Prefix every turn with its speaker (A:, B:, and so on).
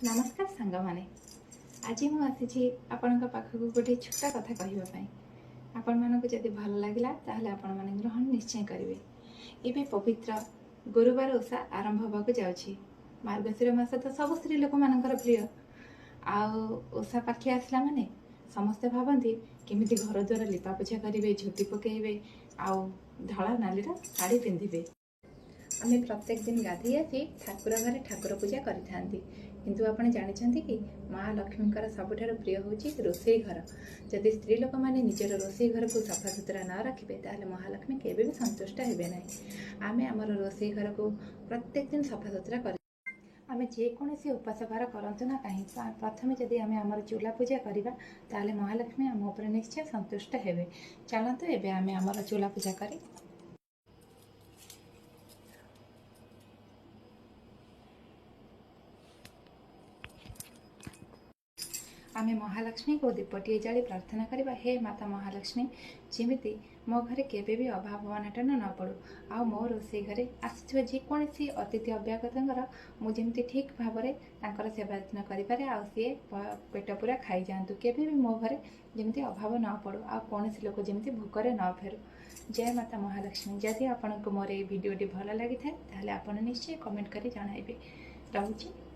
A: नमस्कार सांग माने आज मु आसी आपण पाखक गोटे छोटा कथा कहवाई आपण मानक जदि भल लगे ताहले आपण माने ग्रहण निश्चय करेंगे। एबे पवित्र गुरुवार ओषा आरंभ होगा जाऊँगी। मार्गशीर मास तो सब स्त्री लोक मानकर प्रिय। आशा पाखि आसला माने समस्ते भावती केमी घर द्वार लिपापोछा करेंगे, झोटी पकड़े, आउ धला नालीर शाढ़ी पिंधे। आम प्रत्येक दिन गाधे आसी ठाकुर घरे ठाकुर पूजा करि किंतु आपण जानते कि महालक्ष्मी सबुठ प्रिय हूँ रोसई घर। जदि स्त्री लोक मैंने निजर रोसई घर को सफा सुतरा न रखिए ताहले महालक्ष्मी केबे भी संतुष्ट हेबे ना। आम आमर रोसई घर को प्रत्येक दिन सफा सुतरा कर आम जेकोसी उपास भार करूँ ना कहीं प्रथम जदि आम आमर चूला पूजा करवा ताहले महालक्ष्मी आम उपर निश्चय संतुष्ट हेबे। चलतु एबे आम आमर चूला पूजा करी आमे महालक्ष्मी को दीपटे जाली प्रार्थना करवा, हे माता महालक्ष्मी जमीती मो घरे केबे भी अभाव अनाटन न पड़ू, आ मो रोसई घरे आसुवा जेकोसी अतिथि अभ्यागतर मुझे ठीक भाव में सेवा यत्न करें, आ सी पेट पूरा खाई जातु, केबे भी मो घरे जमी अभाव न पड़ू, आ कौन लोक जमी भोकर न फेरू। जय माता महालक्ष्मी। जदि आपको मोर ये भिडियोटी भल लगी था ताहले आपण निश्चय कमेंट करी जणाइबे। रहुछि।